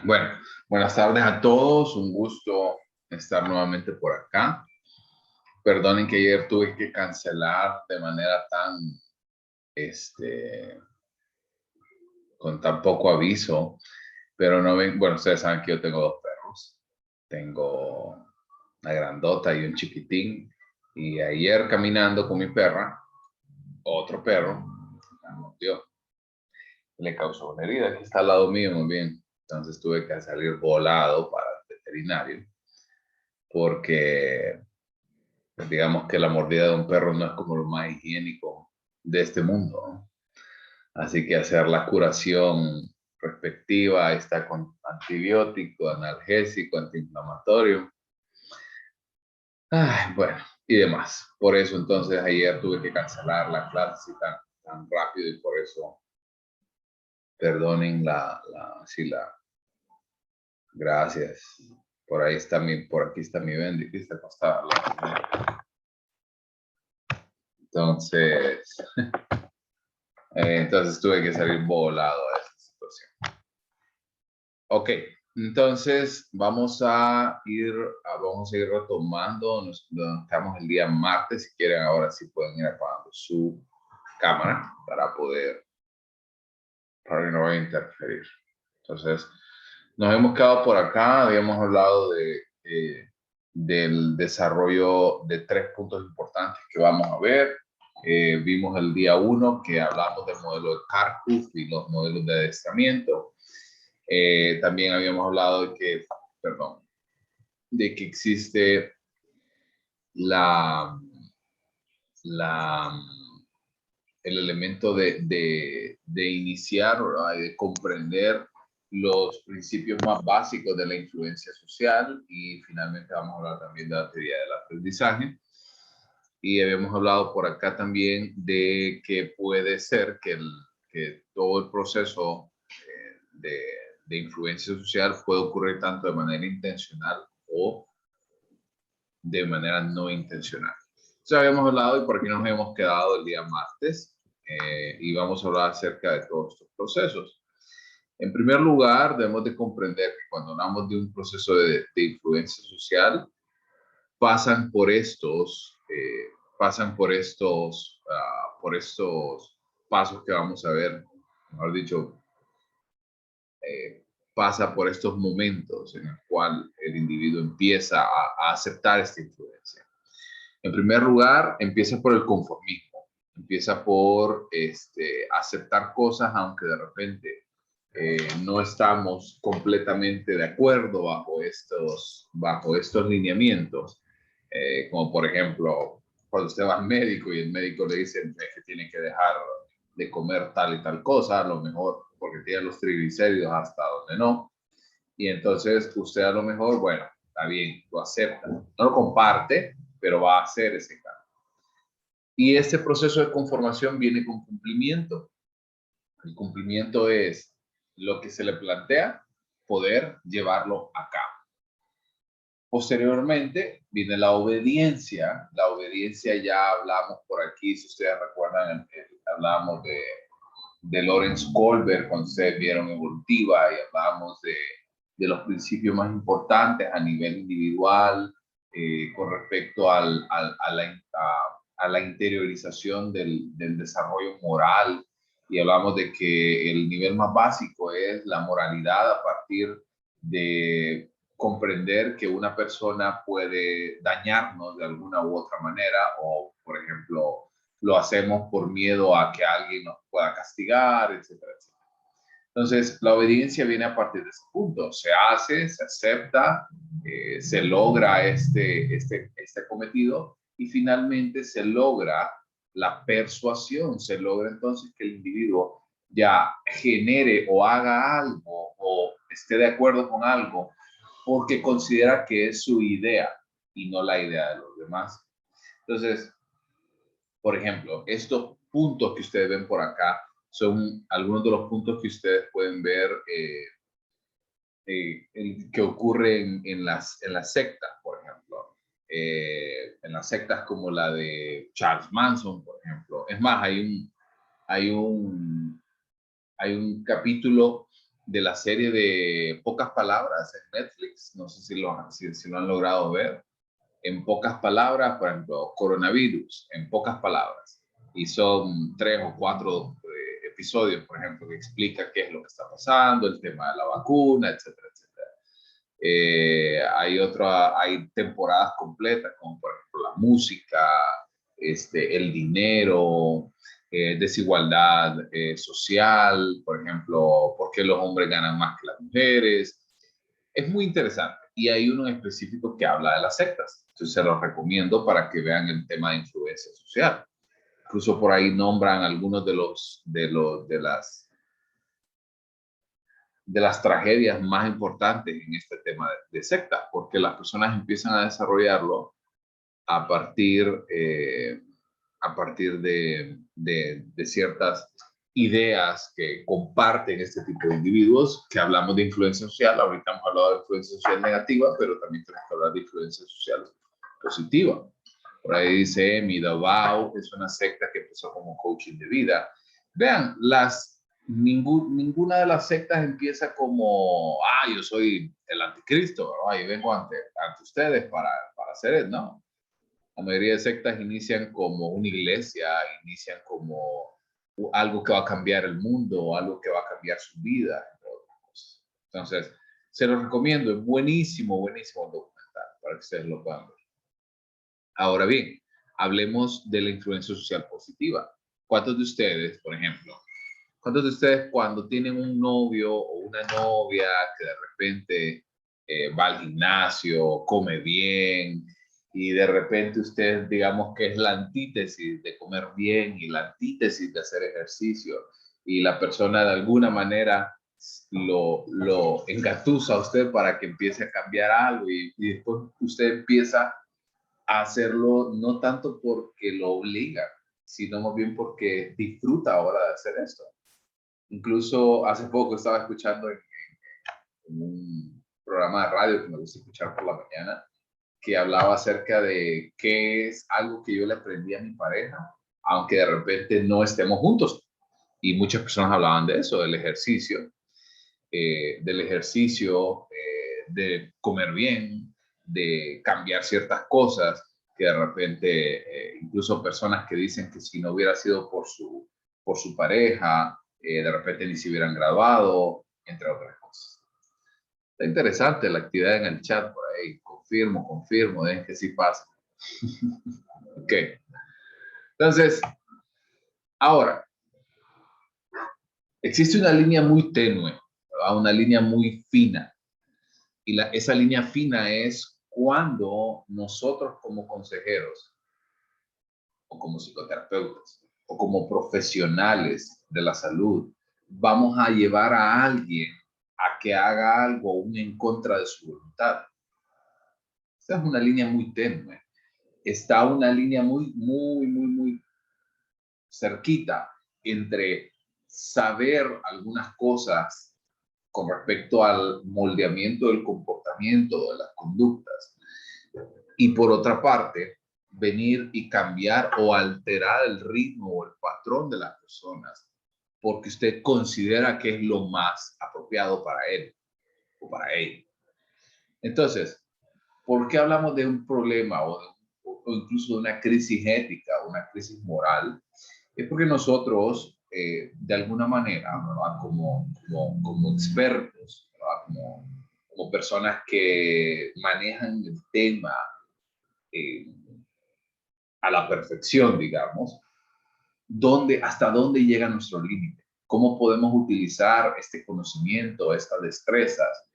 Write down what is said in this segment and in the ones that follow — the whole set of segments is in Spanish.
Bueno, buenas tardes a todos. Un gusto estar nuevamente por acá. Perdonen que ayer tuve que cancelar de manera tan, este, con tan poco aviso, pero no ven, bueno, ustedes saben que yo tengo dos perros. Tengo una grandota y un chiquitín. Y ayer caminando con mi perra, otro perro, la mordió, le causó una herida. Aquí está al lado mío, muy bien. Entonces tuve que salir volado para el veterinario porque digamos que la mordida de un perro no es como lo más higiénico de este mundo, ¿no? Así que hacer la curación respectiva está con antibiótico, analgésico, antiinflamatorio, bueno, y demás. Por eso entonces ayer tuve que cancelar la clase así tan rápido y por eso perdonen sí, gracias. Por ahí está por aquí está mi Bendy, aquí está acostada. Entonces, entonces tuve que salir volado de esta situación. Ok, entonces vamos a ir retomando, donde estamos el día martes. Si quieren, ahora sí pueden ir apagando su cámara para que no vaya a interferir. Entonces, nos hemos quedado por acá, habíamos hablado del desarrollo de 3 puntos importantes que vamos a ver. Vimos el día 1 que hablamos del modelo de Kharkov y los modelos de adiestramiento. También habíamos hablado de que existe la, la, el elemento de iniciar, ¿verdad? De comprender los principios más básicos de la influencia social y finalmente vamos a hablar también de la teoría del aprendizaje. Y habíamos hablado por acá también de que puede ser que todo el proceso de influencia social puede ocurrir tanto de manera intencional o de manera no intencional. Entonces habíamos hablado y por aquí nos hemos quedado el día martes y vamos a hablar acerca de todos estos procesos. En primer lugar, debemos de comprender que cuando hablamos de un proceso de influencia social, pasan por estos, por estos pasos que vamos a ver, mejor dicho, pasa por estos momentos en el cual el individuo empieza a aceptar esta influencia. En primer lugar, empieza por el conformismo, empieza por aceptar cosas aunque de repente no estamos completamente de acuerdo bajo estos lineamientos, como por ejemplo, cuando usted va al médico y el médico le dice que tiene que dejar de comer tal y tal cosa, a lo mejor porque tiene los triglicéridos hasta donde no, y entonces usted a lo mejor, bueno, está bien, lo acepta, no lo comparte, pero va a hacer ese cambio. Y este proceso de conformación viene con cumplimiento. El cumplimiento es lo que se le plantea, poder llevarlo a cabo. Posteriormente viene la obediencia. La obediencia ya hablamos por aquí, si ustedes recuerdan, hablamos de Lawrence Kohlberg cuando ustedes vieron Evolutiva y hablamos de los principios más importantes a nivel individual con respecto a la interiorización del desarrollo moral, y hablamos de que el nivel más básico es la moralidad a partir de comprender que una persona puede dañarnos de alguna u otra manera o, por ejemplo, lo hacemos por miedo a que alguien nos pueda castigar, etcétera, etcétera. Entonces, la obediencia viene a partir de ese punto. Se hace, se acepta, se logra este cometido y finalmente se logra la persuasión. Se logra entonces que el individuo ya genere o haga algo o esté de acuerdo con algo porque considera que es su idea y no la idea de los demás. Entonces, por ejemplo, estos puntos que ustedes ven por acá son algunos de los puntos que ustedes pueden ver que ocurren en las sectas, por ejemplo. En las sectas como la de Charles Manson, por ejemplo. Es más, hay un capítulo de la serie de Pocas Palabras en Netflix. No sé si lo han logrado ver. En pocas palabras, por ejemplo, coronavirus, en pocas palabras. Y son 3 o 4 episodios, por ejemplo, que explica qué es lo que está pasando, el tema de la vacuna, etcétera, etcétera. Hay temporadas completas, como por ejemplo la música, el dinero, desigualdad social, por ejemplo, por qué los hombres ganan más que las mujeres. Es muy interesante. Y hay uno en específico que habla de las sectas. Entonces se los recomiendo para que vean el tema de influencia social. Incluso por ahí nombran algunos de las tragedias más importantes en este tema de sectas, porque las personas empiezan a desarrollarlo a partir, a partir de ciertas ideas que comparten este tipo de individuos, que hablamos de influencia social. Ahorita hemos hablado de influencia social negativa, pero también tenemos que hablar de influencia social positiva. Por ahí dice Emi Davao, es una secta que empezó como coaching de vida. Vean, ninguna de las sectas empieza como, yo soy el anticristo, ¿no? Y vengo ante ustedes para hacer eso, ¿no? La mayoría de sectas inician como una iglesia, inician como algo que va a cambiar el mundo, algo que va a cambiar su vida, entre otras cosas. Entonces, se los recomiendo, es buenísimo, buenísimo el documental, para que ustedes lo puedan ver. Ahora bien, hablemos de la influencia social positiva. ¿Cuántos de ustedes, por ejemplo, cuántos de ustedes cuando tienen un novio o una novia que de repente va al gimnasio, come bien, y de repente usted, digamos que es la antítesis de comer bien y la antítesis de hacer ejercicio, y la persona de alguna manera lo engatusa a usted para que empiece a cambiar algo, y después usted empieza a hacerlo no tanto porque lo obliga, sino más bien porque disfruta ahora de hacer esto. Incluso hace poco estaba escuchando en un programa de radio que me gusta escuchar por la mañana, que hablaba acerca de qué es algo que yo le aprendí a mi pareja, aunque de repente no estemos juntos. Y muchas personas hablaban de eso, del ejercicio, de comer bien, de cambiar ciertas cosas, que de repente, incluso personas que dicen que si no hubiera sido por su pareja, de repente ni se hubieran graduado, entre otras cosas. Está interesante la actividad en el chat por ahí. Confirmo, dejen que sí pasa. Ok. Entonces, ahora, existe una línea muy tenue, ¿verdad? Una línea muy fina. Y esa línea fina es cuando nosotros como consejeros o como psicoterapeutas o como profesionales de la salud vamos a llevar a alguien a que haga algo aún en contra de su voluntad. Esta es una línea muy tenue. Está una línea muy cerquita entre saber algunas cosas con respecto al moldeamiento del comportamiento, de las conductas, y por otra parte, venir y cambiar o alterar el ritmo o el patrón de las personas porque usted considera que es lo más apropiado para él o para ella. Entonces, ¿por qué hablamos de un problema o incluso de una crisis ética, una crisis moral? Es porque nosotros, de alguna manera, ¿verdad? Como expertos, ¿verdad? Como personas que manejan el tema eh, a la perfección, digamos, hasta dónde llega nuestro límite, cómo podemos utilizar este conocimiento, estas destrezas,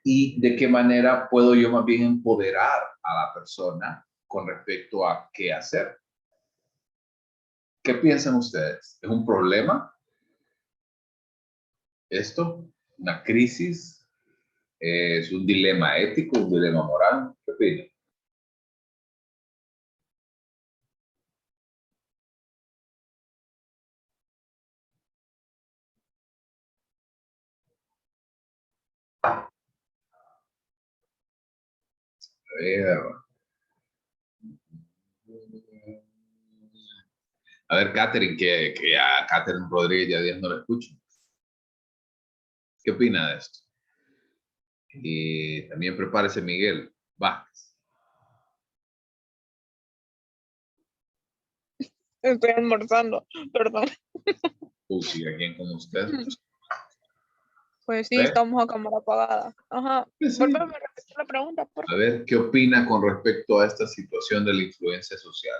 y de qué manera puedo yo más bien empoderar a la persona con respecto a qué hacer. ¿Qué piensan ustedes? ¿Es un problema esto? ¿Una crisis? ¿Es un dilema ético, un dilema moral? ¿Qué opinan? A ver, Catherine, que a Catherine Rodríguez ya días no la escucho. ¿Qué opina de esto? Y también prepárese Miguel Vázquez. Estoy almorzando, perdón. ¿Sigue alguien con usted? Pues sí, ¿Ve? estamos a cámara apagada. Ajá. Pues sí. Vuelve a repetir la pregunta, por A favor. ver, ¿qué opina con respecto a esta situación de la influencia social?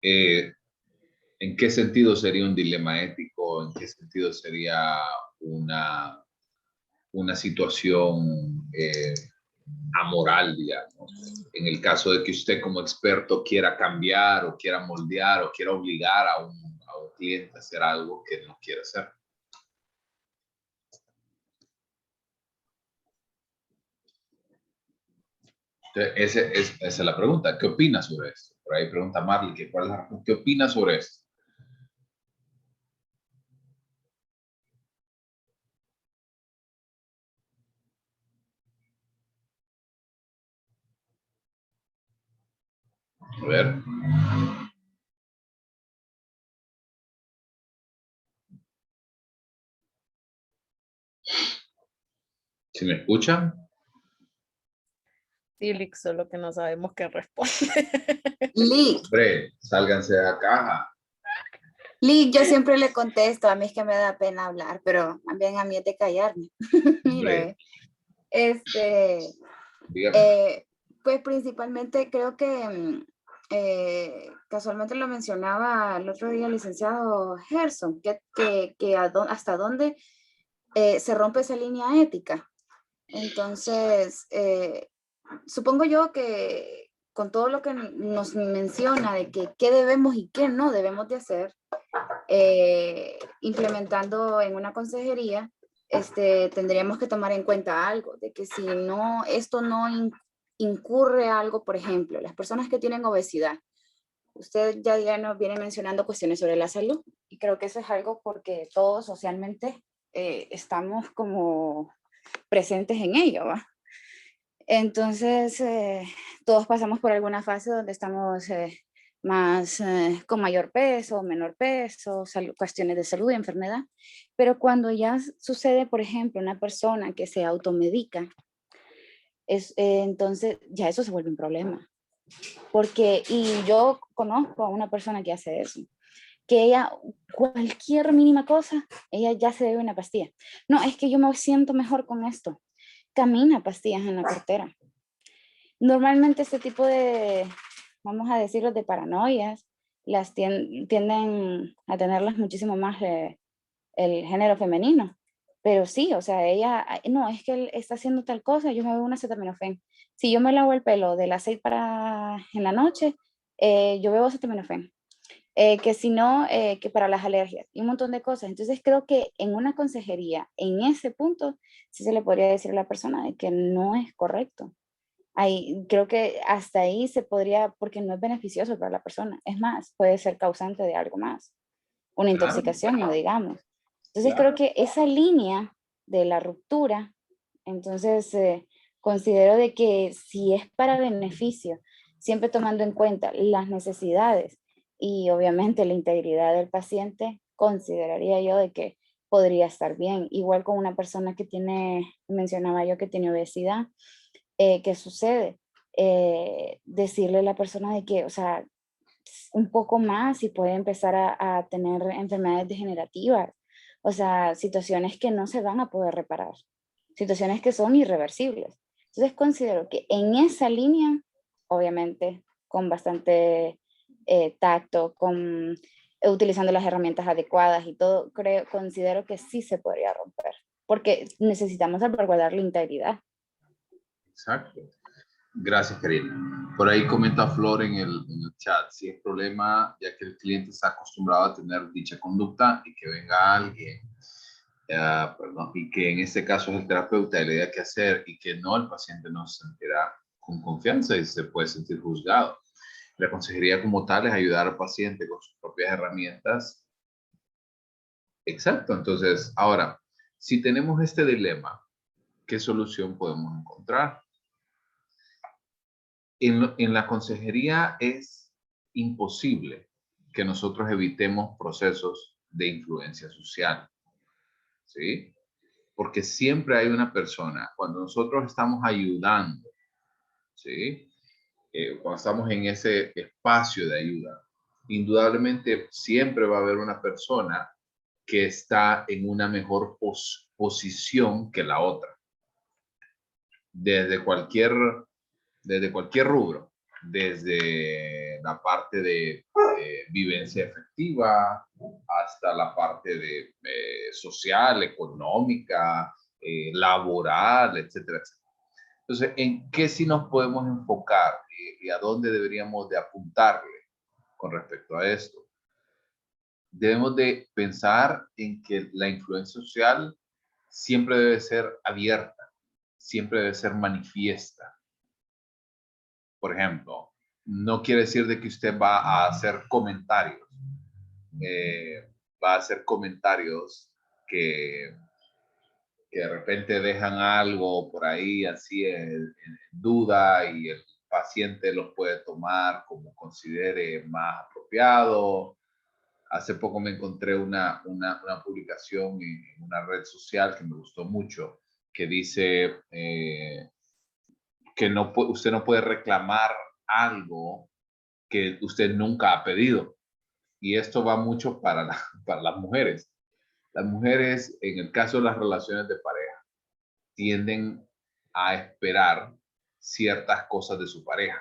¿En qué sentido sería un dilema ético? ¿En qué sentido sería una situación amoral, digamos? En el caso de que usted como experto quiera cambiar o quiera moldear o quiera obligar a un cliente a hacer algo que no quiere hacer. Entonces, esa es la pregunta. ¿Qué opina sobre esto? Por ahí pregunta Marley, ¿qué opina sobre esto? A ver. ¿Sí me escuchan? Sí, Lick, solo que no sabemos qué responde. Lick, Hombre, sálganse de la caja. Lick, yo siempre le contesto, a mí es que me da pena hablar, pero también a mí es de callarme. Hombre, Mire, este, dígame. pues principalmente creo que casualmente lo mencionaba el otro día el licenciado Gerson, que hasta dónde se rompe esa línea ética. Entonces, supongo yo que con todo lo que nos menciona de que qué debemos y qué no debemos de hacer, implementando en una consejería, tendríamos que tomar en cuenta algo, de que si no, esto no incurre algo, por ejemplo, las personas que tienen obesidad, usted ya nos viene mencionando cuestiones sobre la salud, y creo que eso es algo porque todos socialmente estamos como presentes en ello, ¿va? Entonces, todos pasamos por alguna fase donde estamos más con mayor peso, menor peso, cuestiones de salud y enfermedad. Pero cuando ya sucede, por ejemplo, una persona que se automedica, entonces ya eso se vuelve un problema. Porque, y yo conozco a una persona que hace eso, que ella, cualquier mínima cosa, ella ya se bebe una pastilla. No, es que yo me siento mejor con esto. Camina pastillas en la cartera. Normalmente este tipo de, vamos a decirlo, de paranoias, las tienden a tenerlas muchísimo más el género femenino. Pero sí, o sea, ella, no, es que él está haciendo tal cosa, yo me veo una acetaminofén. Si yo me lavo el pelo de las 6 para en la noche, yo bebo acetaminofén. Que si no, que para las alergias y un montón de cosas. Entonces creo que en una consejería, en ese punto, sí se le podría decir a la persona de que no es correcto. Ahí, creo que hasta ahí se podría, porque no es beneficioso para la persona. Es más, puede ser causante de algo más, una Claro, intoxicación, no digamos. Entonces creo claro. que esa línea de la ruptura, entonces considero de que si es para beneficio, siempre tomando en cuenta las necesidades y obviamente la integridad del paciente, consideraría yo de que podría estar bien. Igual con una persona que tiene, mencionaba yo que tiene obesidad, ¿qué sucede? Decirle a la persona de que, o sea, un poco más y puede empezar a tener enfermedades degenerativas, o sea, situaciones que no se van a poder reparar, situaciones que son irreversibles. Entonces considero que en esa línea, obviamente, con bastante tacto, utilizando las herramientas adecuadas y todo, considero que sí se podría romper, porque necesitamos salvaguardar la integridad. Exacto. Gracias, Karina. Por ahí comenta Flor en el chat, si es problema, ya que el cliente está acostumbrado a tener dicha conducta y que venga alguien, perdón, y que en este caso es el terapeuta y le diga qué hacer y que no, el paciente no se sentirá con confianza y se puede sentir juzgado. La consejería como tal es ayudar al paciente con sus propias herramientas. Exacto. Entonces, ahora, si tenemos este dilema, ¿qué solución podemos encontrar? En la consejería es imposible que nosotros evitemos procesos de influencia social, ¿sí? porque siempre hay una persona, cuando nosotros estamos ayudando, ¿sí? Cuando estamos en ese espacio de ayuda, indudablemente siempre va a haber una persona que está en una mejor posición que la otra, desde cualquier, desde cualquier rubro, desde la parte de vivencia efectiva hasta la parte de social, económica, laboral, etcétera, etcétera. Entonces, ¿en qué sí nos podemos enfocar y a dónde deberíamos de apuntarle con respecto a esto? Debemos de pensar en que la influencia social siempre debe ser abierta, siempre debe ser manifiesta. Por ejemplo, no quiere decir de que usted va a hacer comentarios, va a hacer comentarios que de repente dejan algo por ahí así en duda y el paciente los puede tomar como considere más apropiado. Hace poco me encontré una publicación en una red social que me gustó mucho, que dice que no, usted no puede reclamar algo que usted nunca ha pedido. Y esto va mucho para las mujeres. Las mujeres, en el caso de las relaciones de pareja, tienden a esperar ciertas cosas de su pareja.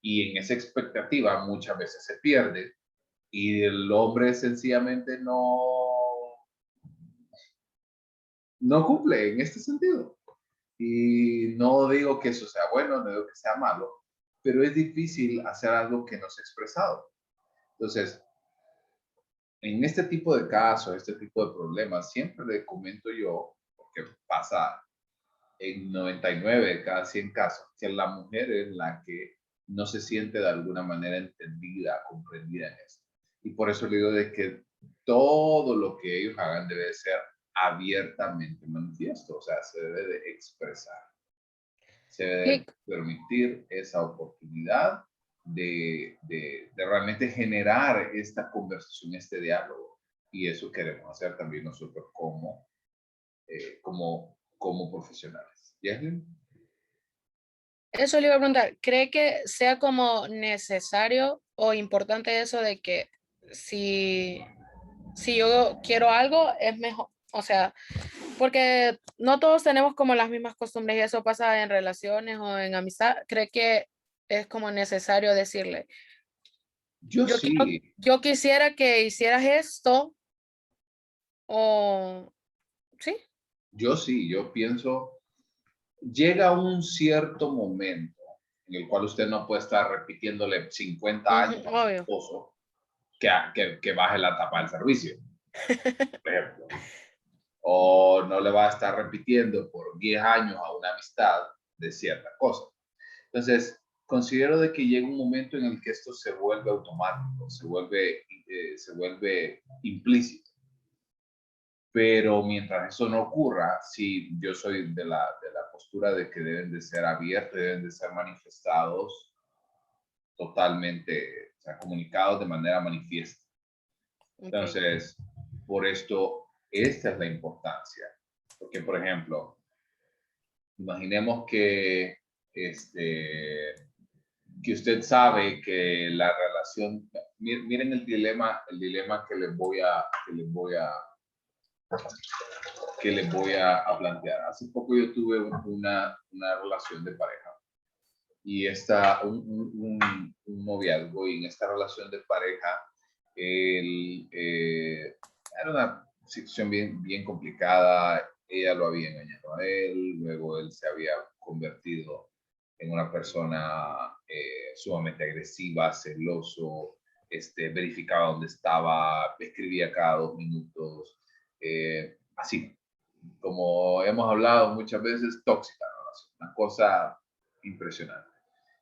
Y en esa expectativa muchas veces se pierde y el hombre sencillamente no cumple en este sentido. Y no digo que eso sea bueno, no digo que sea malo, pero es difícil hacer algo que no se ha expresado. Entonces, en este tipo de casos, este tipo de problemas, siempre le comento yo, porque pasa en 99 de cada 100 casos, que la mujer es la que no se siente de alguna manera entendida, comprendida en esto. Y por eso le digo de que todo lo que ellos hagan debe ser abiertamente manifiesto, o sea, se debe de expresar, se debe permitir esa oportunidad de realmente generar esta conversación, este diálogo. Y eso queremos hacer también nosotros como profesionales. ¿Yaslin? Eso le iba a preguntar, ¿cree que sea como necesario o importante eso de que si yo quiero algo, es mejor, o sea, porque no todos tenemos como las mismas costumbres y eso pasa en relaciones o en amistad? ¿Cree que es como necesario decirle, Yo sí, yo quisiera que hicieras esto o sí? yo pienso, llega un cierto momento en el cual usted no puede estar repitiéndole 50 años Ujú, a su obvio. esposo que baje la tapa del servicio, por ejemplo. O no le va a estar repitiendo por 10 años a una amistad de cierta cosa. Entonces, considero de que llega un momento en el que esto se vuelve automático, se vuelve implícito. Pero mientras eso no ocurra, sí, yo soy de la postura de que deben de ser abiertos, deben de ser manifestados totalmente, o sea, comunicados de manera manifiesta. Okay. Entonces, por esto, esta es la importancia. Porque, por ejemplo, imaginemos que usted sabe que la relación, miren el dilema que les voy a plantear. Hace poco yo tuve una relación de pareja y un noviazgo, y en esta relación de pareja era una situación bien complicada. Ella lo había engañado a él, luego él se había convertido en una persona sumamente agresiva, celoso, verificaba dónde estaba, escribía cada 2 minutos, así como hemos hablado muchas veces, tóxica la relación, una cosa impresionante.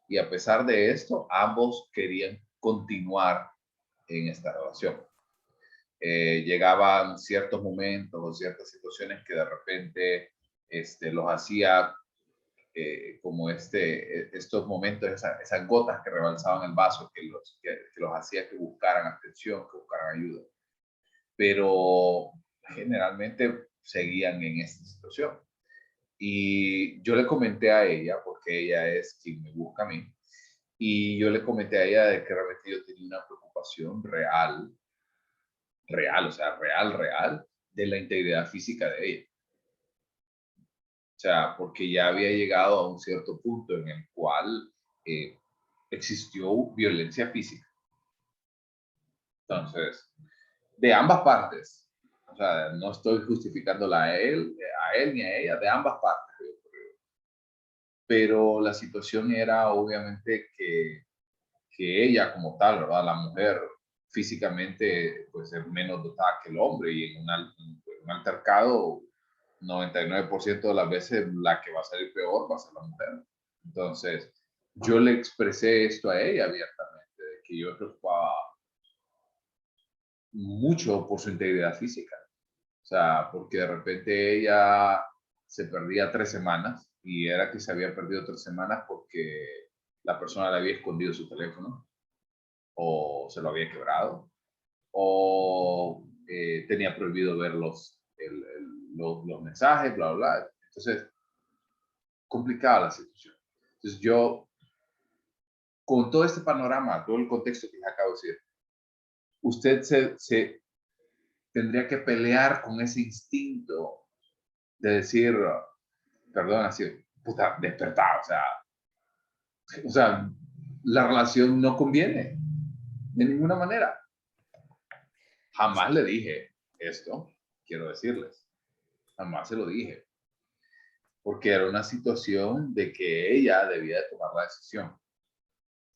Y a pesar de esto, ambos querían continuar en esta relación. Llegaban ciertos momentos o ciertas situaciones que de repente los hacía como estos momentos, esas gotas que rebalsaban el vaso, que los hacía que buscaran atención, que buscaran ayuda. Pero generalmente seguían en esta situación. Y yo le comenté a ella, porque ella es quien me busca a mí, y yo le comenté a ella de que realmente yo tenía una preocupación real, o sea, real, de la integridad física de ella. O sea, porque ya había llegado a un cierto punto en el cual existió violencia física. Entonces, de ambas partes. O sea, no estoy justificándola a él ni a ella, de ambas partes. Pero la situación era obviamente que ella como tal, ¿verdad? La mujer físicamente pues es menos dotada que el hombre y en un altercado 99% de las veces la que va a salir peor va a ser la mujer. Entonces, yo le expresé esto a ella abiertamente, de que yo me preocupaba mucho por su integridad física. O sea, porque de repente ella se perdía 3 semanas y era que se había perdido 3 semanas porque la persona le había escondido su teléfono o se lo había quebrado o tenía prohibido ver los mensajes, bla, bla, bla. Entonces, complicada la situación. Entonces, yo, con todo este panorama, todo el contexto que les acabo de decir, usted se tendría que pelear con ese instinto de decir, perdón, así, puta, despertar, o sea, la relación no conviene de ninguna manera. Jamás le dije esto, quiero decirles, jamás se lo dije, porque era una situación de que ella debía de tomar la decisión.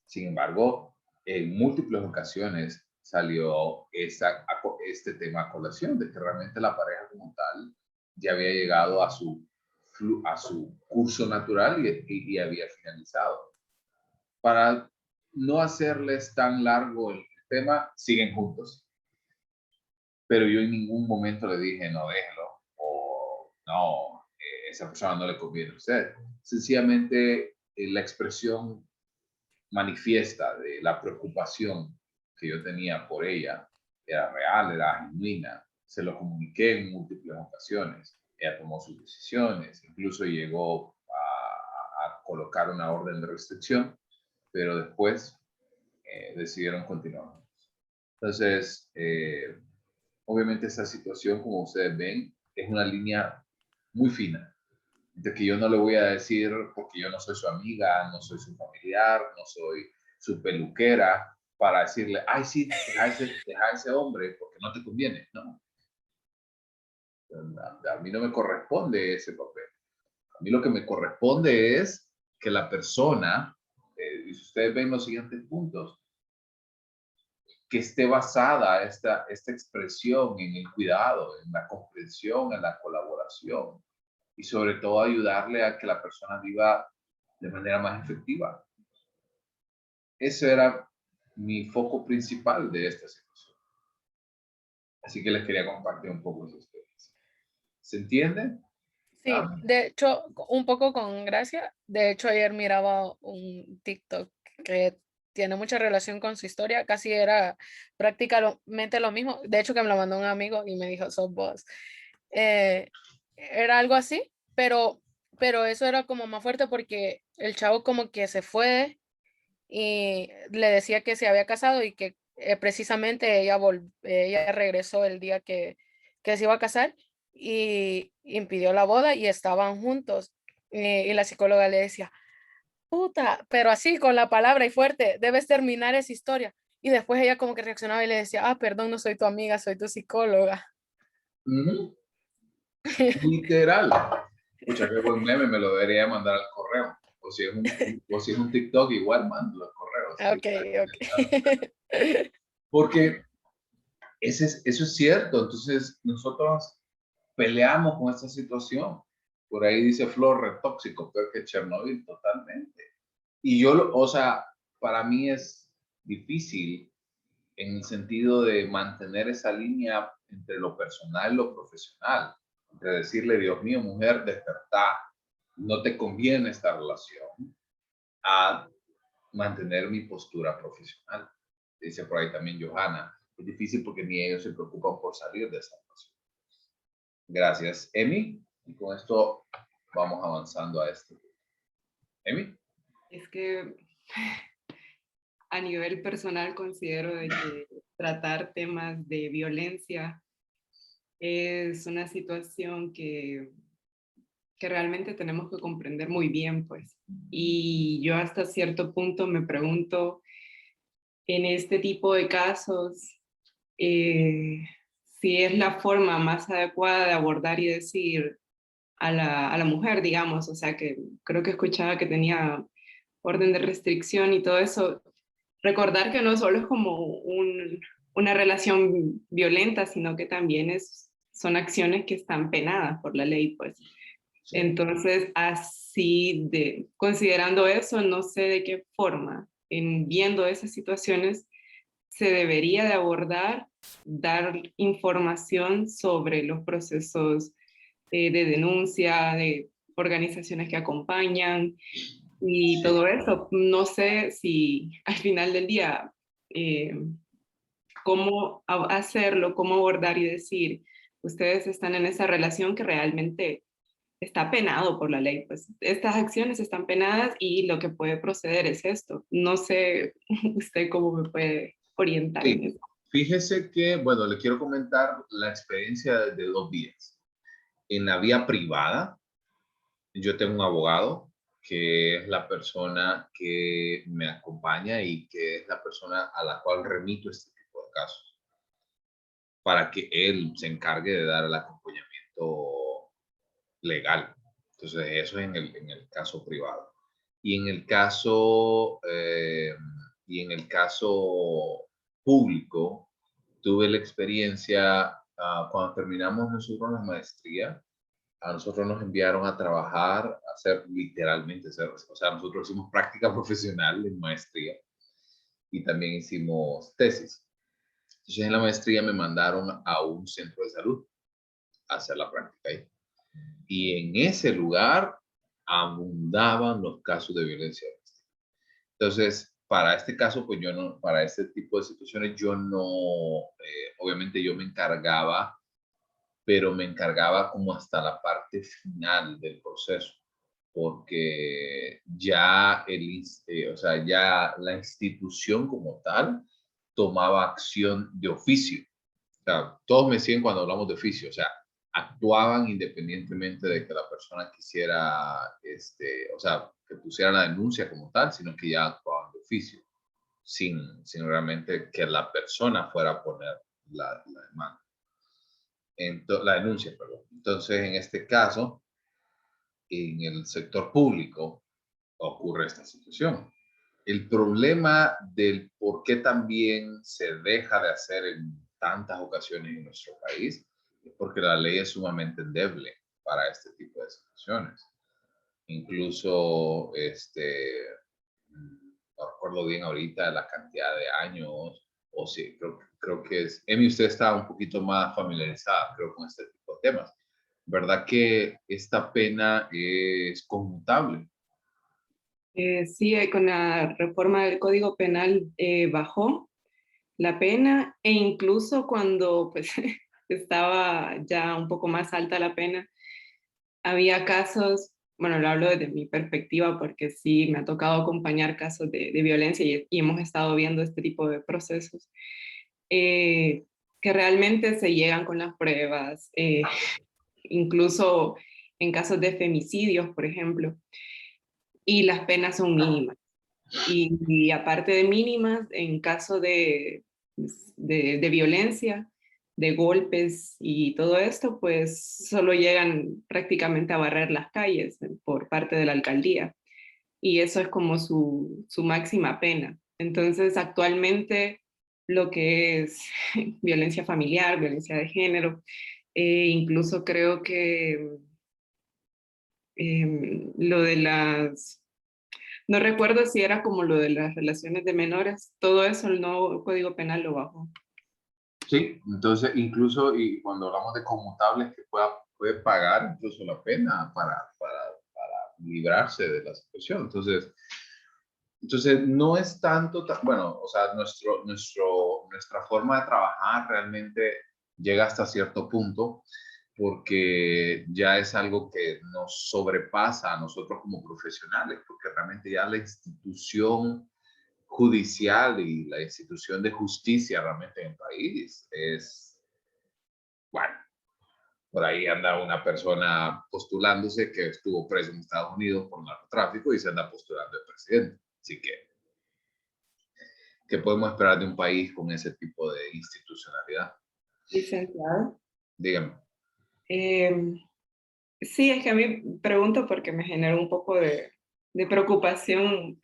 Sin embargo, en múltiples ocasiones salió este tema a colación, de que realmente la pareja como tal ya había llegado a su curso natural y había finalizado. Para no hacerles tan largo el tema, siguen juntos. Pero yo en ningún momento le dije, no, déjelo, o no, esa persona no le conviene a usted. Sencillamente, la expresión manifiesta de la preocupación que yo tenía por ella era real, era genuina. Se lo comuniqué en múltiples ocasiones. Ella tomó sus decisiones, incluso llegó a colocar una orden de restricción, pero después decidieron continuar. Entonces, obviamente esa situación, como ustedes ven, es una línea muy fina, de que yo no le voy a decir, porque yo no soy su amiga, no soy su familiar, no soy su peluquera, para decirle, ay, sí, deja ese hombre porque no te conviene. No, a mí no me corresponde ese papel. A mí lo que me corresponde es que la persona, y si ustedes ven los siguientes puntos, que esté basada esta expresión en el cuidado, en la comprensión, en la colaboración y sobre todo ayudarle a que la persona viva de manera más efectiva. Ese era mi foco principal de esta situación. Así que les quería compartir un poco esa experiencia. ¿Se entiende? Sí, de hecho, un poco con gracia. De hecho, ayer miraba un TikTok que tiene mucha relación con su historia, casi era prácticamente lo mismo. De hecho, que me lo mandó un amigo y me dijo, sos vos. Era algo así, pero eso era como más fuerte porque el chavo como que se fue y le decía que se había casado y que precisamente ella regresó el día que se iba a casar y impidió la boda y estaban juntos. Y la psicóloga le decía, puta, pero así con la palabra y fuerte, debes terminar esa historia. Y después ella como que reaccionaba y le decía, perdón, no soy tu amiga, soy tu psicóloga. Literal. Escucha, qué buen meme, me lo debería mandar al correo. O si es un TikTok, igual mándalo al correo. Ok, ok. Porque eso es cierto. Entonces, nosotros peleamos con esta situación. Por ahí dice Flor, retóxico, peor que Chernobyl, totalmente. Y o sea, para mí es difícil en el sentido de mantener esa línea entre lo personal y lo profesional. Entre decirle, Dios mío, mujer, despertá, no te conviene esta relación, a mantener mi postura profesional. Dice por ahí también Johanna, es difícil porque ni ellos se preocupan por salir de esa relación. Gracias, Emi. Y con esto vamos avanzando a esto. Emi. Es que a nivel personal considero de que tratar temas de violencia es una situación que realmente tenemos que comprender muy bien, pues. Y yo hasta cierto punto me pregunto, en este tipo de casos, si es la forma más adecuada de abordar y decir a la mujer, digamos, o sea, que creo que escuchaba que tenía orden de restricción y todo eso, recordar que no solo es como una relación violenta, sino que también son acciones que están penadas por la ley, pues. Sí. Entonces, así considerando eso, no sé de qué forma, en viendo esas situaciones, se debería de abordar, dar información sobre los procesos de denuncia, de organizaciones que acompañan y Sí. todo eso. No sé si al final del día, cómo hacerlo, cómo abordar y decir, ustedes están en esa relación que realmente está penado por la ley, pues estas acciones están penadas y lo que puede proceder es esto. No sé usted cómo me puede orientar en Sí. eso. Fíjese que, bueno, le quiero comentar la experiencia de 2 días. En la vía privada, yo tengo un abogado que es la persona que me acompaña y que es la persona a la cual remito este tipo de casos para que él se encargue de dar el acompañamiento legal. Entonces, eso es en el caso privado. Y en el caso, y en el caso público, tuve la experiencia cuando terminamos nosotros la maestría, a nosotros nos enviaron a trabajar, a hacer literalmente, o sea, nosotros hicimos práctica profesional en maestría y también hicimos tesis. Entonces, en la maestría me mandaron a un centro de salud a hacer la práctica ahí. Y en ese lugar abundaban los casos de violencia doméstica. Entonces, para este caso, pues yo no, para este tipo de situaciones, yo no, obviamente yo me encargaba, pero me encargaba como hasta la parte final del proceso, porque ya o sea, ya la institución como tal tomaba acción de oficio. O sea, todos me siguen cuando hablamos de oficio, o sea, actuaban independientemente de que la persona quisiera, o sea, que pusiera la denuncia como tal, sino que ya actuaban de oficio, sin realmente que la persona fuera a poner la demanda, la denuncia, perdón. Entonces, en este caso, en el sector público ocurre esta situación. El problema del por qué también se deja de hacer en tantas ocasiones en nuestro país es porque la ley es sumamente endeble para este tipo de situaciones. Incluso, no recuerdo bien ahorita la cantidad de años, o sí, creo que es, Emi, usted está un poquito más familiarizada, creo, con este tipo de temas. ¿Verdad que esta pena es conmutable? Sí, con la reforma del Código Penal bajó la pena e incluso cuando pues, estaba ya un poco más alta la pena, había casos, bueno, lo hablo desde mi perspectiva porque sí me ha tocado acompañar casos de violencia y hemos estado viendo este tipo de procesos, que realmente se llegan con las pruebas, incluso en casos de femicidios, por ejemplo, y las penas son mínimas. Y aparte de mínimas, en caso de violencia, de golpes y todo esto, pues solo llegan prácticamente a barrer las calles por parte de la alcaldía. Y eso es como su máxima pena. Entonces, actualmente lo que es violencia familiar, violencia de género, incluso creo que lo de las no recuerdo si era como lo de las relaciones de menores, todo eso el nuevo Código Penal lo bajó. Sí, entonces incluso y cuando hablamos de conmutables que puede pagar incluso la pena para librarse de la situación. Entonces no es tanto, bueno, o sea, nuestra forma de trabajar realmente llega hasta cierto punto porque ya es algo que nos sobrepasa a nosotros como profesionales, porque realmente ya la institución judicial y la institución de justicia realmente en el país es, bueno, por ahí anda una persona postulándose que estuvo preso en Estados Unidos por narcotráfico y se anda postulando de presidente. Así que, ¿qué podemos esperar de un país con ese tipo de institucionalidad? Licenciado. Dígame. Sí, es que a mí pregunto porque me genera un poco de preocupación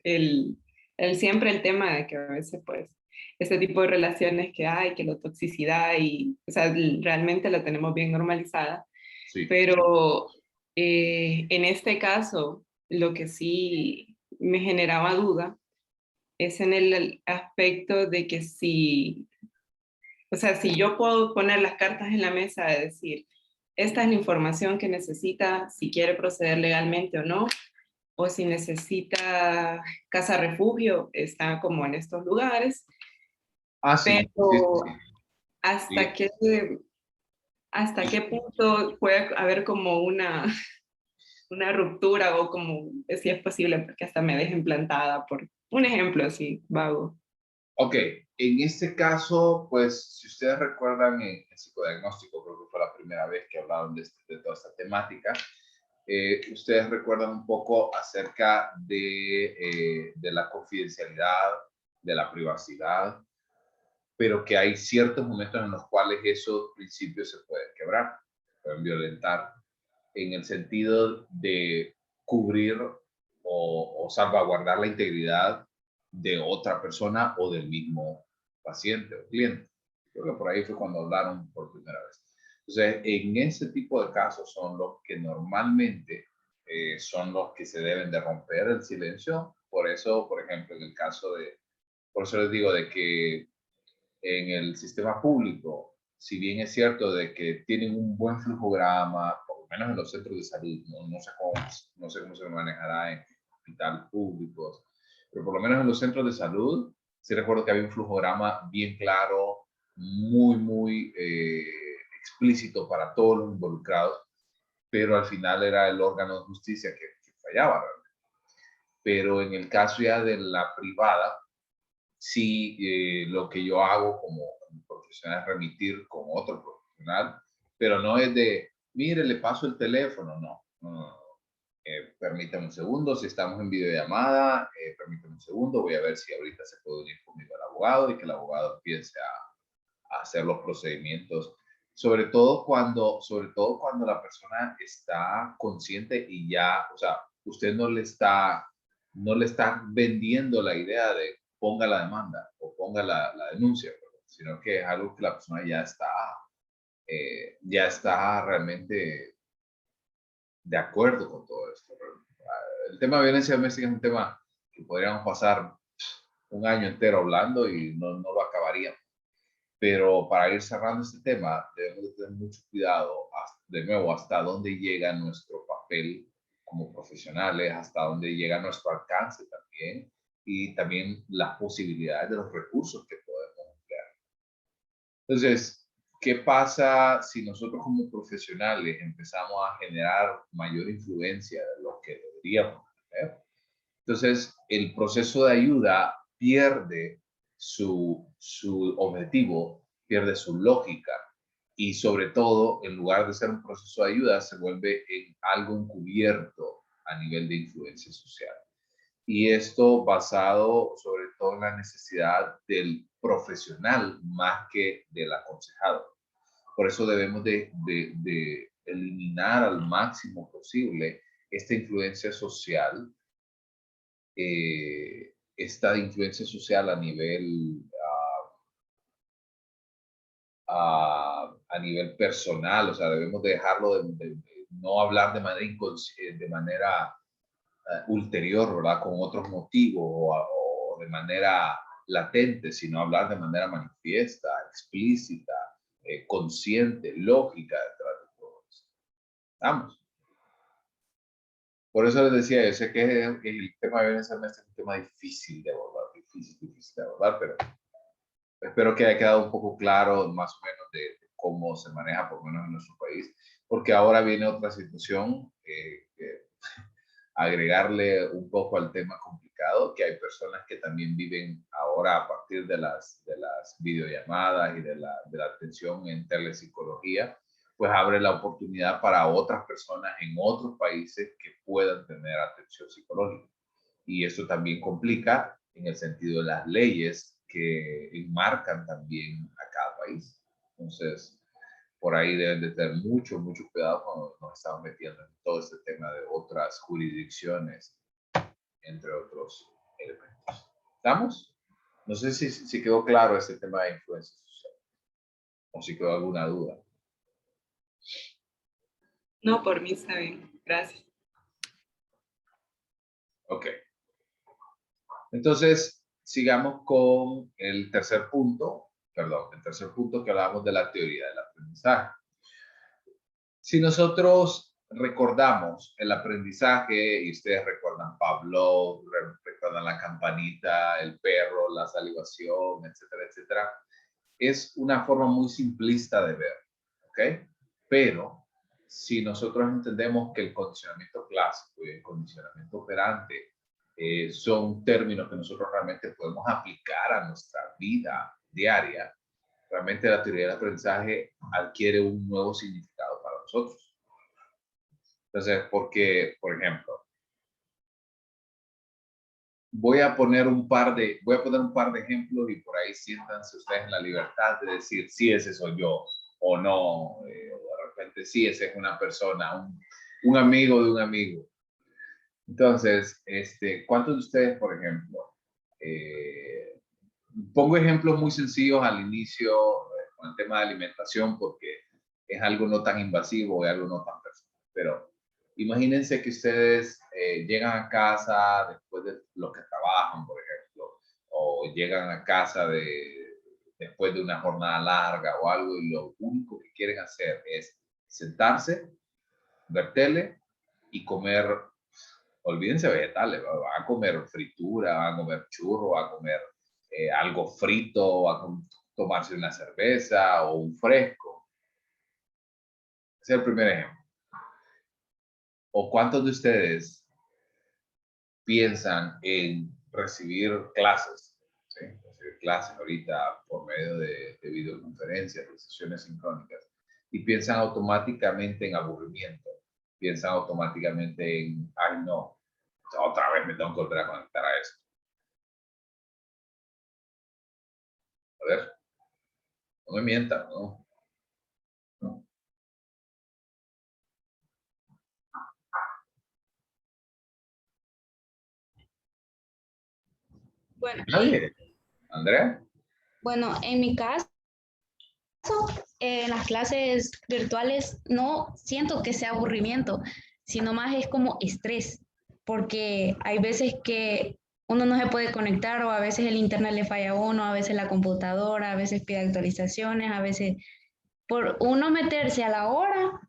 siempre el tema de que a veces pues este tipo de relaciones que hay, que la toxicidad y, o sea, realmente la tenemos bien normalizada, Sí. pero en este caso lo que sí me generaba duda es en el aspecto de que si, o sea, si yo puedo poner las cartas en la mesa de decir, esta es la información que necesita, si quiere proceder legalmente o no, o si necesita casa refugio, está como en estos lugares, Ah, sí, sí, sí, pero sí. ¿hasta Sí. qué, hasta qué punto puede haber como una ruptura o como si es posible porque hasta me dejen plantada por un ejemplo así, vago? Ok, en este caso, pues, si ustedes recuerdan en psicodiagnóstico, creo que fue la primera vez que hablaron de toda esta temática, ustedes recuerdan un poco acerca de la confidencialidad, de la privacidad, pero que hay ciertos momentos en los cuales esos principios se pueden quebrar, pueden violentar, en el sentido de cubrir o salvaguardar la integridad de otra persona o del mismo paciente o cliente. Creo que por ahí fue cuando hablaron por primera vez. Entonces, en ese tipo de casos son los que normalmente son los que se deben de romper el silencio. Por eso, por ejemplo, en el caso de, por eso les digo de que en el sistema público, si bien es cierto de que tienen un buen flujograma, por lo menos en los centros de salud, no sé cómo se manejará en hospitales públicos, pero por lo menos en los centros de salud, sí recuerdo que había un flujograma bien claro, muy explícito para todos los involucrados, pero al final era el órgano de justicia que fallaba realmente. Pero en el caso ya de la privada, sí, lo que yo hago como profesional es remitir con otro profesional, pero no es de, mire, le paso el teléfono, no. Permítame un segundo, si estamos en videollamada, permítame un segundo, voy a ver si ahorita se puede unir conmigo el abogado y que el abogado empiece a hacer los procedimientos, sobre todo cuando la persona está consciente y ya, o sea, usted no le está vendiendo la idea de ponga la demanda o ponga la denuncia, sino que es algo que la persona ya está realmente de acuerdo con todo esto. El tema de violencia doméstica es un tema que podríamos pasar un año entero hablando y no lo acabaríamos. Pero para ir cerrando este tema, debemos de tener mucho cuidado, de nuevo, hasta dónde llega nuestro papel como profesionales, hasta dónde llega nuestro alcance también, y también las posibilidades de los recursos que podemos emplear. Entonces, ¿qué pasa si nosotros como profesionales empezamos a generar mayor influencia de lo que deberíamos tener? Entonces, el proceso de ayuda pierde su objetivo, pierde su lógica y sobre todo, en lugar de ser un proceso de ayuda, se vuelve en algo encubierto a nivel de influencia social. Y esto basado sobre todo en la necesidad del profesional más que del aconsejado. Por eso debemos de eliminar al máximo posible esta influencia social, esta influencia social a nivel personal, o sea, debemos dejarlo de no hablar de manera ulterior, ¿verdad? Con otros motivos o de manera latente, sino hablar de manera manifiesta, explícita, consciente, lógica detrás de todo esto. Vamos. Por eso les decía, yo sé que el tema de violencia doméstica es un tema difícil de abordar, difícil de abordar, pero espero que haya quedado un poco claro más o menos de cómo se maneja, por lo menos en nuestro país, porque ahora viene otra situación, agregarle un poco al tema complicado, que hay personas que también viven ahora a partir de las videollamadas y de la atención en telepsicología, pues abre la oportunidad para otras personas en otros países que puedan tener atención psicológica. Y eso también complica en el sentido de las leyes que enmarcan también a cada país. Entonces, por ahí deben de tener mucho cuidado cuando nos estamos metiendo en todo este tema de otras jurisdicciones, entre otros elementos. ¿Estamos? No sé si quedó claro este tema de influencia social o si quedó alguna duda. No, por mí está bien. Gracias. Ok. Entonces, sigamos con el tercer punto, que hablábamos de la teoría del aprendizaje. Si nosotros recordamos el aprendizaje, y ustedes recuerdan Pavlov, recuerdan la campanita, el perro, la salivación, etcétera, etcétera, es una forma muy simplista de ver, ¿ok? Pero si nosotros entendemos que el condicionamiento clásico y el condicionamiento operante son términos que nosotros realmente podemos aplicar a nuestra vida diaria, realmente la teoría del aprendizaje adquiere un nuevo significado para nosotros. Entonces, porque, por ejemplo, voy a poner un par de ejemplos y por ahí siéntanse ustedes en la libertad de decir si ese soy yo o no, o de repente sí, ese es una persona, un amigo de un amigo. Entonces, ¿cuántos de ustedes, por ejemplo, pongo ejemplos muy sencillos al inicio con el tema de alimentación porque es algo no tan invasivo y algo no tan personal, pero imagínense que ustedes llegan a casa después de lo que trabajan, por ejemplo, o llegan a casa después de una jornada larga o algo y lo único que quieren hacer es sentarse, ver tele y comer, olvídense vegetales, van a comer fritura, van a comer churro, van a comer algo frito, van a tomarse una cerveza o un fresco. Ese es el primer ejemplo. ¿O cuántos de ustedes piensan en recibir clases? ¿Sí? Recibir clases ahorita por medio de videoconferencias, de sesiones sincrónicas, y piensan automáticamente en aburrimiento, piensan automáticamente en, ay no, otra vez me tengo que volver a conectar a esto. A ver, no me mientan, ¿no? No. Bueno, ¿Nadie? ¿Andrea? bueno, en mi caso, en las clases virtuales no siento que sea aburrimiento, sino más es como estrés, porque hay veces que uno no se puede conectar o a veces el internet le falla a uno, a veces la computadora, a veces pide actualizaciones, a veces por uno meterse a la hora,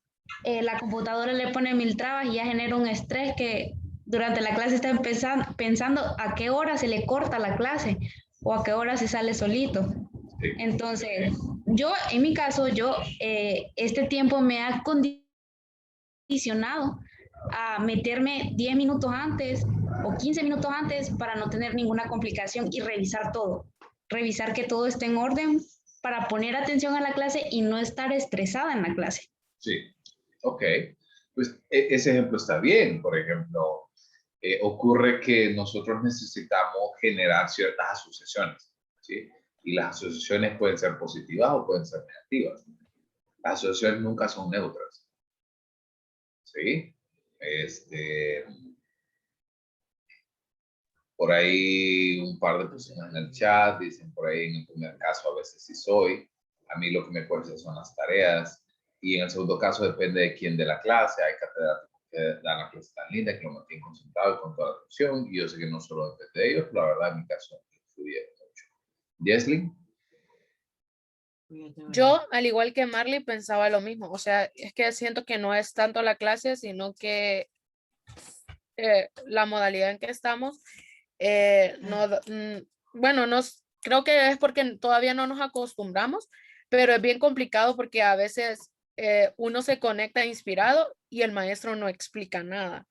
la computadora le pone mil trabas y ya genera un estrés que durante la clase está pensando a qué hora se le corta la clase o a qué hora se sale solito. Sí. Entonces, yo, en mi caso, este tiempo me ha condicionado a meterme 10 minutos antes o 15 minutos antes para no tener ninguna complicación y revisar todo. Revisar que todo esté en orden para poner atención a la clase y no estar estresada en la clase. Sí, ok. Pues ese ejemplo está bien. Por ejemplo, ocurre que nosotros necesitamos generar ciertas asociaciones, ¿sí? Y las asociaciones pueden ser positivas o pueden ser negativas. Las asociaciones nunca son neutras, ¿sí? Por ahí un par de personas en el chat dicen por ahí en el primer caso a veces sí soy, a mí lo que me cuesta son las tareas y en el segundo caso depende de quién de la clase, hay catedráticos que dan la clase tan linda que lo mantienen concentrado y con toda la atención y yo sé que no solo depende de ellos, pero la verdad en mi caso influye mucho. Jesly. Yo, al igual que Marley, pensaba lo mismo. O sea, es que siento que no es tanto la clase, sino que la modalidad en que estamos, bueno, creo que es porque todavía no nos acostumbramos, pero es bien complicado porque a veces uno se conecta inspirado y el maestro no explica nada.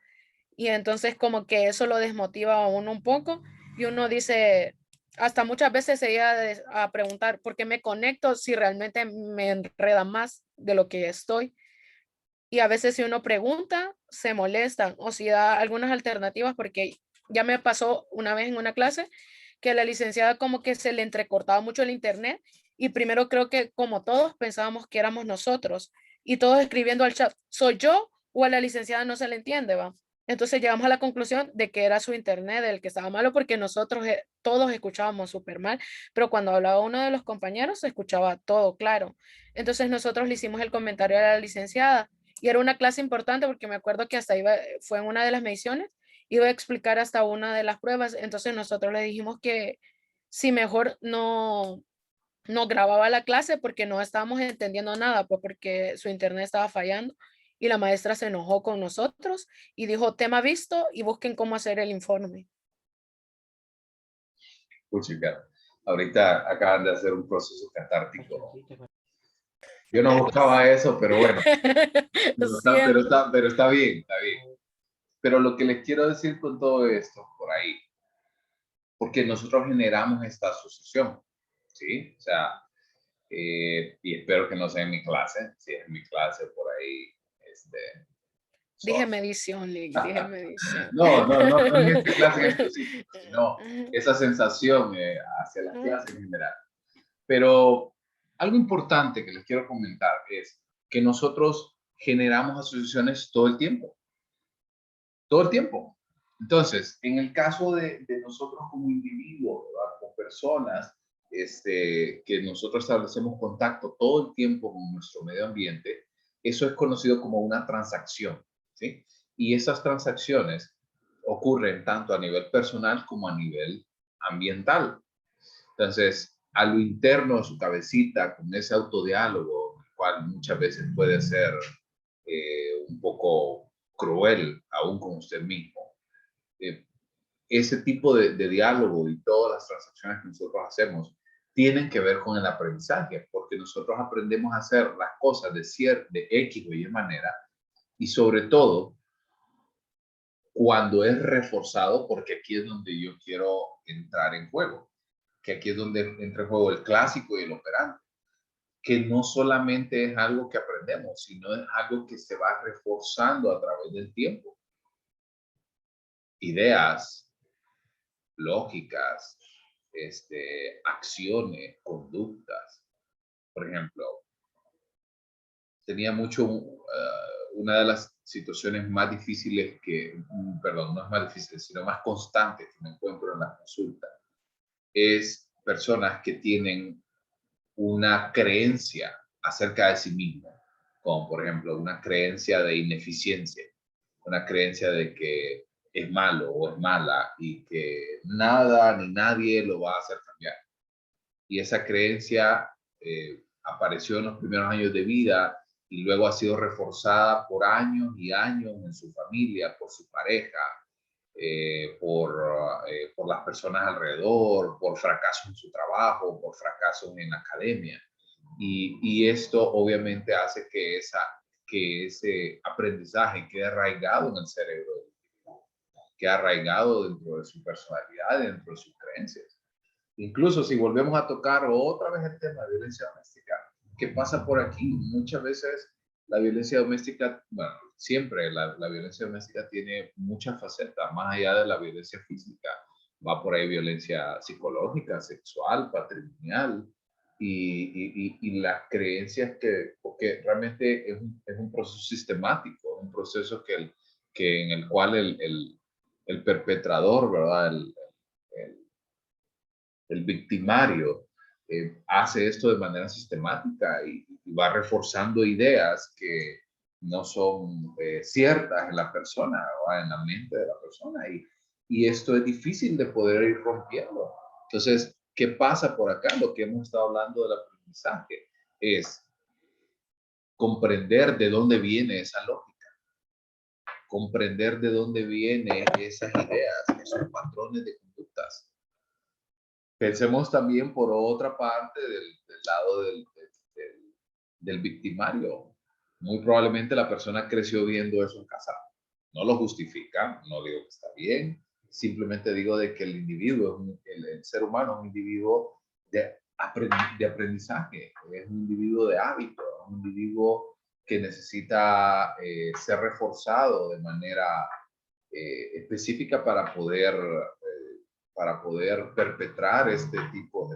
Y entonces como que eso lo desmotiva a uno un poco y uno dice, hasta muchas veces se llega a preguntar, ¿por qué me conecto si realmente me enreda más de lo que estoy? Y a veces si uno pregunta, se molestan o si da algunas alternativas, porque ya me pasó una vez en una clase que la licenciada como que se le entrecortaba mucho el internet y primero creo que como todos pensábamos que éramos nosotros y todos escribiendo al chat, ¿soy yo o a la licenciada no se le entiende, va? Entonces llegamos a la conclusión de que era su internet el que estaba malo porque nosotros todos escuchábamos súper mal, pero cuando hablaba uno de los compañeros se escuchaba todo claro. Entonces nosotros le hicimos el comentario a la licenciada y era una clase importante porque me acuerdo que hasta iba, fue en una de las mediciones, iba a explicar hasta una de las pruebas, entonces nosotros le dijimos que si mejor no grababa la clase porque no estábamos entendiendo nada, pues porque su internet estaba fallando y la maestra se enojó con nosotros y dijo, tema visto y busquen cómo hacer el informe. Puchica, ahorita acaban de hacer un proceso catártico. Yo no buscaba eso, pero bueno, pero está bien, está bien. Pero lo que les quiero decir con todo esto, por ahí, porque nosotros generamos esta asociación, ¿sí? O sea, y espero que no sea en mi clase, si es en mi clase por ahí, Dije sorry. medición, Lick, dije medición. No en esta clase en específico, sino esa sensación hacia las clases en general. Pero algo importante que les quiero comentar es que nosotros generamos asociaciones todo el tiempo. Todo el tiempo. Entonces, en el caso de nosotros como individuos, ¿verdad? Como personas, que nosotros establecemos contacto todo el tiempo con nuestro medio ambiente, eso es conocido como una transacción, ¿sí? Y esas transacciones ocurren tanto a nivel personal como a nivel ambiental. Entonces, a lo interno de su cabecita, con ese autodiálogo, el cual muchas veces puede ser un poco cruel, aún con usted mismo, ese tipo de diálogo y todas las transacciones que nosotros hacemos tienen que ver con el aprendizaje, porque nosotros aprendemos a hacer las cosas de X o Y manera, y sobre todo cuando es reforzado, porque aquí es donde yo quiero entrar en juego, que aquí es donde entra en juego el clásico y el operante, que no solamente es algo que aprendemos, sino es algo que se va reforzando a través del tiempo. Ideas, lógicas, acciones, conductas. Por ejemplo, tenía mucho, una de las situaciones más difíciles perdón, no es más difícil, sino más constantes que me encuentro en la consulta, es personas que tienen una creencia acerca de sí mismo, como por ejemplo una creencia de ineficiencia, una creencia de que es malo o es mala y que nada ni nadie lo va a hacer cambiar. Y esa creencia apareció en los primeros años de vida y luego ha sido reforzada por años y años en su familia, por su pareja, por las personas alrededor, por fracasos en su trabajo, por fracasos en la academia. Y esto obviamente hace que ese aprendizaje quede arraigado en el cerebro, quede arraigado dentro de su personalidad, dentro de sus creencias. Incluso si volvemos a tocar otra vez el tema de violencia doméstica, ¿qué pasa por aquí? Muchas veces la violencia doméstica, bueno, siempre la violencia doméstica tiene muchas facetas, más allá de la violencia física. Va por ahí violencia psicológica, sexual, patrimonial y las creencias porque realmente es un proceso sistemático, un proceso en el cual el perpetrador, ¿verdad? El victimario hace esto de manera sistemática y va reforzando ideas que no son ciertas en la persona o en la mente de la persona y esto es difícil de poder ir rompiendo. Entonces, ¿qué pasa por acá? Lo que hemos estado hablando del aprendizaje es comprender de dónde viene esa lógica, comprender de dónde vienen esas ideas, esos patrones de conductas. Pensemos también por otra parte del lado del victimario. Muy probablemente la persona creció viendo eso en casa. No lo justifica, no digo que está bien, simplemente digo de que el individuo, el ser humano es un individuo de aprendizaje, es un individuo de hábito, es un individuo que necesita ser reforzado de manera específica para poder perpetuar este tipo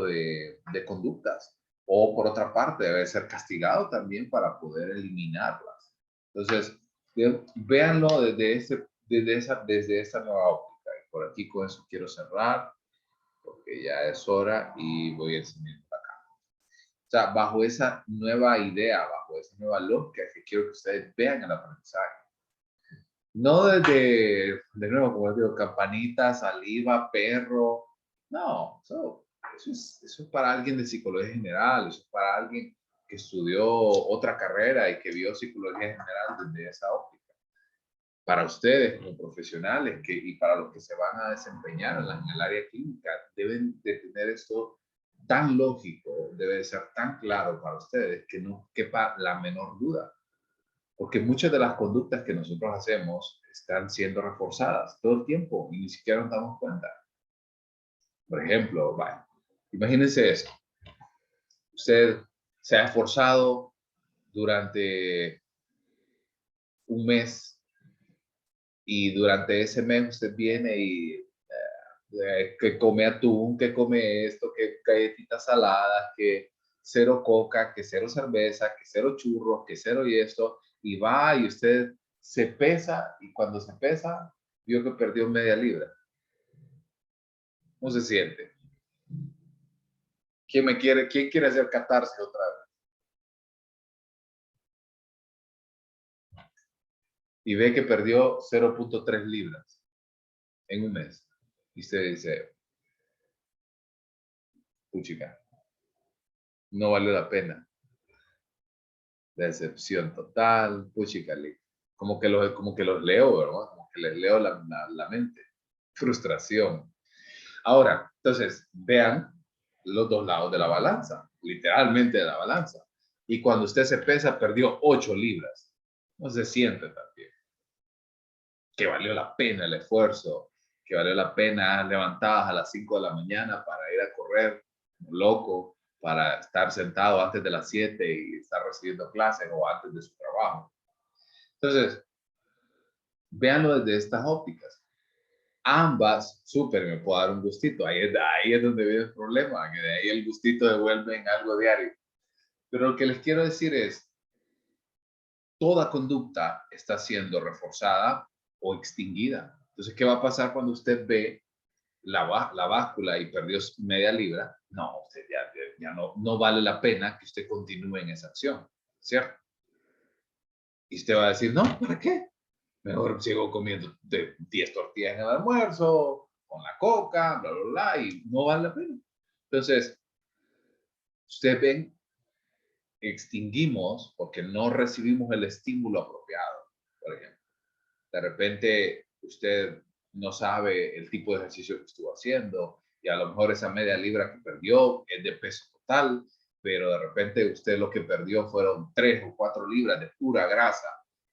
de conductas. O por otra parte, debe ser castigado también para poder eliminarlas. Entonces, véanlo desde esa nueva óptica. Y por aquí con eso quiero cerrar, porque ya es hora y voy a enseñar acá. O sea, bajo esa nueva idea, bajo esa nueva lógica, que quiero que ustedes vean el aprendizaje. No desde, de nuevo, como les digo, campanita, saliva, perro. No, eso es para alguien de psicología general, eso es para alguien que estudió otra carrera y que vio psicología general desde esa óptica. Para ustedes como profesionales y para los que se van a desempeñar en el área clínica, deben de tener esto tan lógico, debe de ser tan claro para ustedes que no quepa la menor duda. Porque muchas de las conductas que nosotros hacemos están siendo reforzadas todo el tiempo y ni siquiera nos damos cuenta. Por ejemplo, vaya, imagínense esto. Usted se ha esforzado durante un mes y durante ese mes usted viene y que come atún, que come esto, que galletitas saladas, que cero coca, que cero cerveza, que cero churros, que cero y esto, y va y usted se pesa y cuando se pesa vio que perdió media libra. ¿Cómo se siente? ¿Quién quiere hacer catarse otra vez? Y ve que perdió 0.3 libras en un mes. Y usted dice, puchica, no vale la pena. Decepción total, puchica, como que los leo, ¿verdad? Como que les leo la mente. Frustración. Ahora, entonces, vean los dos lados de la balanza, literalmente de la balanza. Y cuando usted se pesa, perdió 8 libras. No se siente también. Que valió la pena el esfuerzo, que valió la pena levantadas a las 5 de la mañana para ir a correr como loco, para estar sentado antes de las 7 y estar recibiendo clases o antes de su trabajo. Entonces, véanlo desde estas ópticas. Ambas, súper, me puedo dar un gustito. Ahí es donde viene el problema, que de ahí el gustito devuelve en algo diario. Pero lo que les quiero decir es, toda conducta está siendo reforzada o extinguida. Entonces, ¿qué va a pasar cuando usted ve la báscula y perdió media libra? No, usted ya no vale la pena que usted continúe en esa acción, ¿cierto? Y usted va a decir, no, ¿para qué? Mejor sigo comiendo 10 tortillas en el almuerzo, con la coca, bla, bla, bla, y no vale la pena. Entonces, ustedes ven, extinguimos porque no recibimos el estímulo apropiado, por ejemplo. De repente, usted no sabe el tipo de ejercicio que estuvo haciendo y a lo mejor esa media libra que perdió es de peso total, pero de repente usted lo que perdió fueron 3 o 4 libras de pura grasa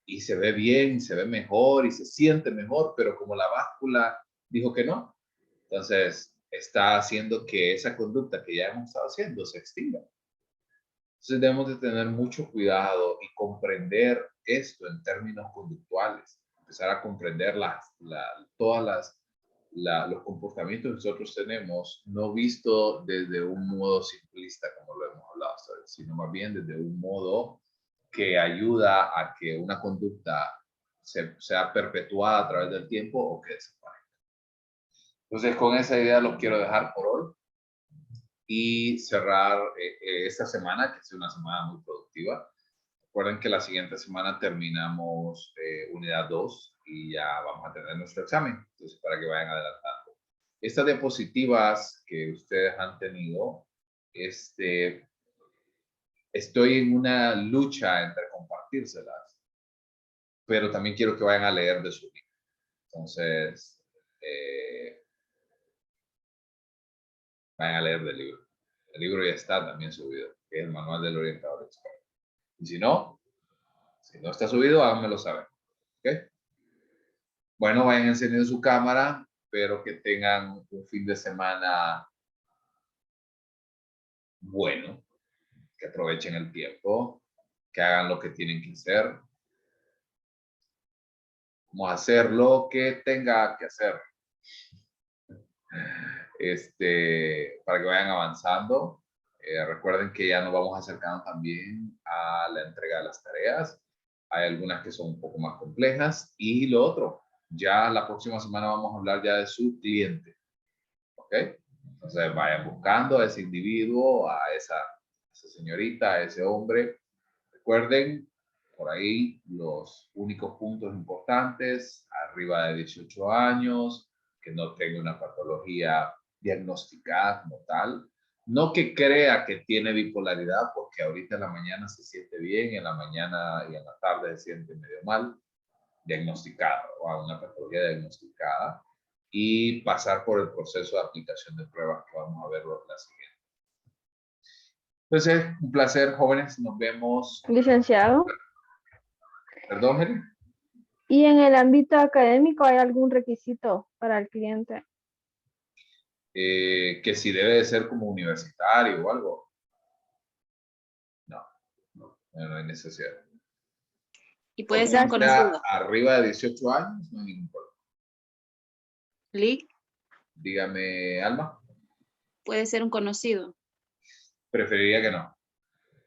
y se ve bien, se ve mejor y se siente mejor, pero como la báscula dijo que no, entonces está haciendo que esa conducta que ya hemos estado haciendo se extinga. Entonces debemos de tener mucho cuidado y comprender esto en términos conductuales, empezar a comprender los comportamientos que nosotros tenemos, no visto desde un modo simplista como lo hemos hablado hasta hoy, sino más bien desde un modo que ayuda a que una conducta sea perpetuada a través del tiempo o que desaparezca. Entonces con esa idea los quiero dejar por hoy y cerrar esta semana, que es una semana muy productiva. Recuerden que la siguiente semana terminamos unidad 2 y ya vamos a tener nuestro examen, entonces para que vayan adelantando. Estas diapositivas que ustedes han tenido, estoy en una lucha entre compartírselas, pero también quiero que vayan a leer de su libro. Entonces, vayan a leer del libro. El libro ya está también subido. que es el manual del orientador experto. Y si no está subido, háganmelo saber. ¿Ok? Bueno, vayan encendiendo su cámara, pero que tengan un fin de semana bueno, que aprovechen el tiempo, que hagan lo que tienen que hacer. Vamos a hacer lo que tenga que hacer. Para que vayan avanzando. Recuerden que ya nos vamos acercando también a la entrega de las tareas. Hay algunas que son un poco más complejas. Y lo otro, ya la próxima semana vamos a hablar ya de su cliente. ¿Ok? Entonces vayan buscando a ese individuo, a esa señorita, a ese hombre. Recuerden, por ahí, los únicos puntos importantes: arriba de 18 años, que no tenga una patología diagnosticada como tal. No que crea que tiene bipolaridad, porque ahorita en la mañana se siente bien, en la mañana y en la tarde se siente medio mal, diagnosticado, o una patología diagnosticada, y pasar por el proceso de aplicación de pruebas que vamos a ver la siguiente. Entonces, un placer, jóvenes. Nos vemos. Licenciado, Perdón, Heli. ¿y en el ámbito académico hay algún requisito para el cliente? Que si debe de ser como universitario o algo. No hay necesidad. Y puede ser un Porque sea conocido. arriba de 18 años, no hay ningún problema. Lick, Dígame, Alma. puede ser un conocido. Preferiría que no.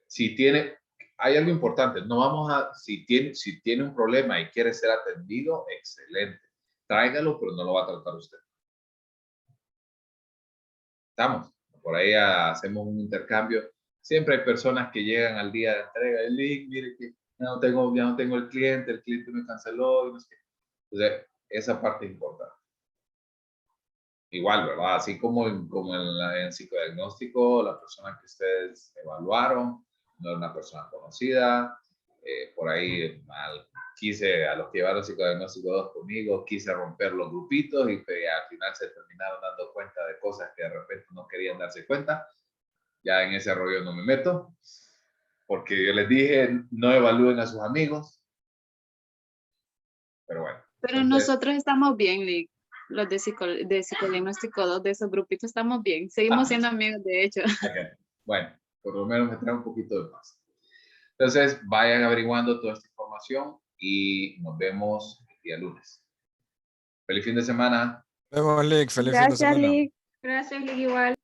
Si tiene, hay algo importante. No vamos a, si tiene un problema y quiere ser atendido, excelente. Tráigalo, pero no lo va a tratar usted. Estamos. Por ahí hacemos un intercambio. Siempre hay personas que llegan al día de entrega. El link, mire que ya no tengo el cliente me canceló. Y no sé qué. Entonces, esa parte es importante. Igual, ¿verdad? Así como en psicodiagnóstico, la persona que ustedes evaluaron no era una persona conocida. Por ahí a los que llevaron psicodiagnóstico 2 conmigo, quise romper los grupitos y al final se terminaron dando cuenta de cosas que de repente no querían darse cuenta. Ya en ese rollo no me meto, porque yo les dije, no evalúen a sus amigos. Pero bueno. Pero Entonces, nosotros estamos bien, Lick. Los de psicodiagnóstico 2 de esos grupitos estamos bien. Seguimos siendo amigos, de hecho. okay. Bueno, por lo menos me trae un poquito de paz. Entonces, vayan averiguando toda esta información y nos vemos el día lunes. Feliz fin de semana. Nos vemos, Lick. Feliz fin de Gracias, semana. Lick. Gracias, Lick, igual.